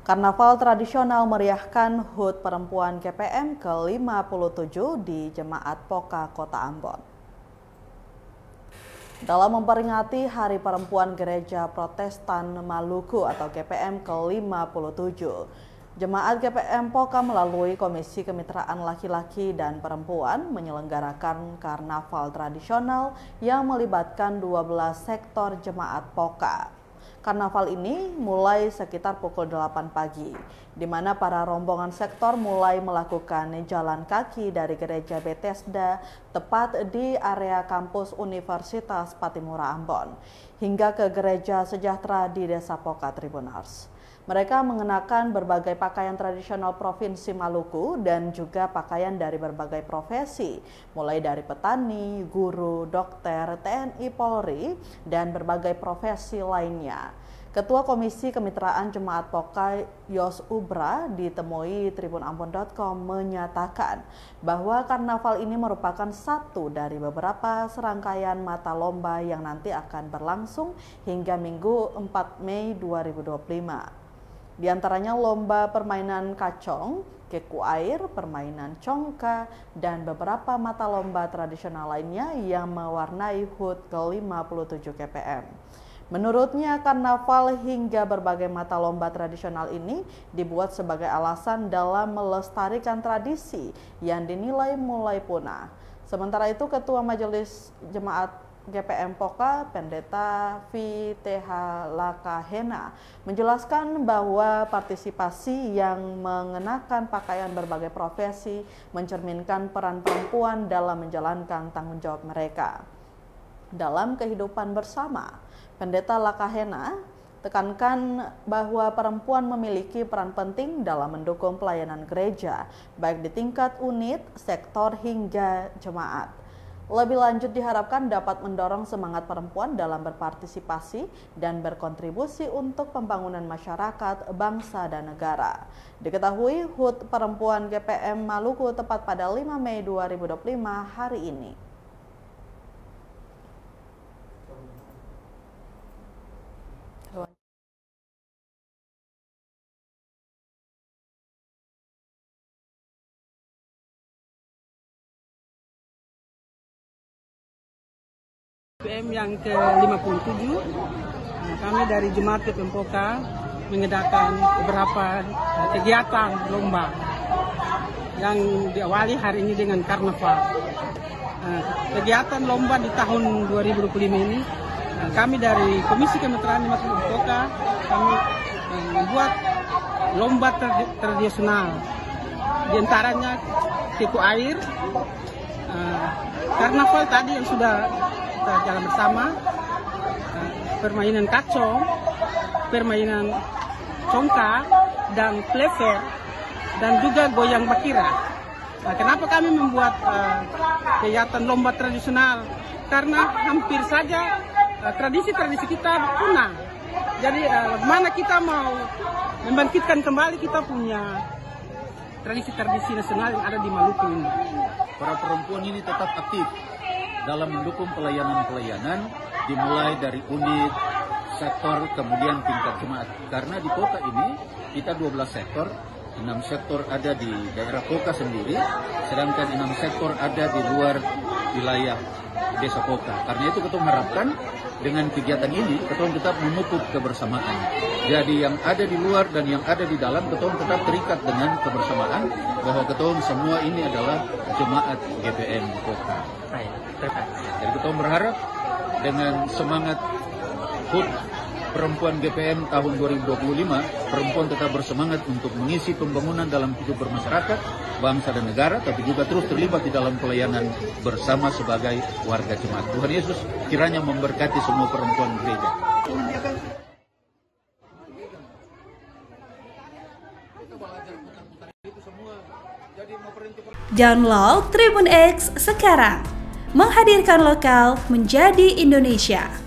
Karnaval tradisional meriahkan HUT Perempuan GPM ke-57 di Jemaat Poka, Kota Ambon. Dalam memperingati Hari Perempuan Gereja Protestan Maluku atau GPM ke-57, Jemaat GPM Poka melalui Komisi Kemitraan Laki-laki dan Perempuan menyelenggarakan karnaval tradisional yang melibatkan 12 sektor Jemaat Poka. Karnaval ini mulai sekitar pukul 8 pagi, di mana para rombongan sektor mulai melakukan jalan kaki dari Gereja Bethesda tepat di area kampus Universitas Patimura Ambon, hingga ke Gereja Sejahtera di Desa Poka, Tribunars. Mereka mengenakan berbagai pakaian tradisional Provinsi Maluku dan juga pakaian dari berbagai profesi, mulai dari petani, guru, dokter, TNI, Polri, dan berbagai profesi lainnya. Ketua Komisi Kemitraan Jemaat Poka Yos Ubra ditemui tribunambon.com menyatakan bahwa karnaval ini merupakan satu dari beberapa serangkaian mata lomba yang nanti akan berlangsung hingga Minggu 4 Mei 2025. Di antaranya lomba permainan kacong, keku air, permainan congka, dan beberapa mata lomba tradisional lainnya yang mewarnai HUT ke-57 GPM. Menurutnya, karnaval hingga berbagai mata lomba tradisional ini dibuat sebagai alasan dalam melestarikan tradisi yang dinilai mulai punah. Sementara itu, Ketua Majelis Jemaat GPM Poka, Pendeta VTH Lakahena, menjelaskan bahwa partisipasi yang mengenakan pakaian berbagai profesi mencerminkan peran perempuan dalam menjalankan tanggung jawab mereka dalam kehidupan bersama. Pendeta Lakahena tekankan bahwa perempuan memiliki peran penting dalam mendukung pelayanan gereja, baik di tingkat unit, sektor, hingga jemaat. Lebih lanjut diharapkan dapat mendorong semangat perempuan dalam berpartisipasi dan berkontribusi untuk pembangunan masyarakat, bangsa, dan negara. Diketahui HUT Perempuan GPM Maluku tepat pada 5 Mei 2025 hari ini. GPM yang ke-57, kami dari Jemaat GPM Poka mengadakan beberapa kegiatan lomba yang diawali hari ini dengan karnaval. Kegiatan lomba di tahun 2025 ini, kami dari Komisi Kemitraan Jemaat GPM Poka kami membuat lomba tradisional, di antaranya keku air, karnaval tadi yang sudah jalan bersama, permainan kacong, permainan congka, dan plever, dan juga goyang bakira. Nah, kenapa kami membuat kegiatan lomba tradisional? Karena hampir saja tradisi-tradisi kita punah. Jadi mana kita mau membangkitkan kembali kita punya tradisi-tradisi nasional yang ada di Maluku ini. Para perempuan ini tetap aktif dalam mendukung pelayanan-pelayanan dimulai dari unit, sektor, kemudian tingkat jemaat. Karena di Poka ini kita 12 sektor, 6 sektor ada di daerah Poka sendiri, sedangkan 6 sektor ada di luar wilayah Desa Poka. Karena itu kita mengharapkan dengan kegiatan ini kita tetap memupuk kebersamaan. Jadi yang ada di luar dan yang ada di dalam kita tetap terikat dengan kebersamaan bahwa kita semua ini adalah jemaat GPM Poka. Jadi kita berharap dengan semangat HUT Perempuan GPM tahun 2025, perempuan tetap bersemangat untuk mengisi pembangunan dalam hidup bermasyarakat, bangsa dan negara, tapi juga terus terlibat di dalam pelayanan bersama sebagai warga jemaat. Tuhan Yesus kiranya memberkati semua perempuan gereja. Download Tribun X sekarang, menghadirkan lokal menjadi Indonesia.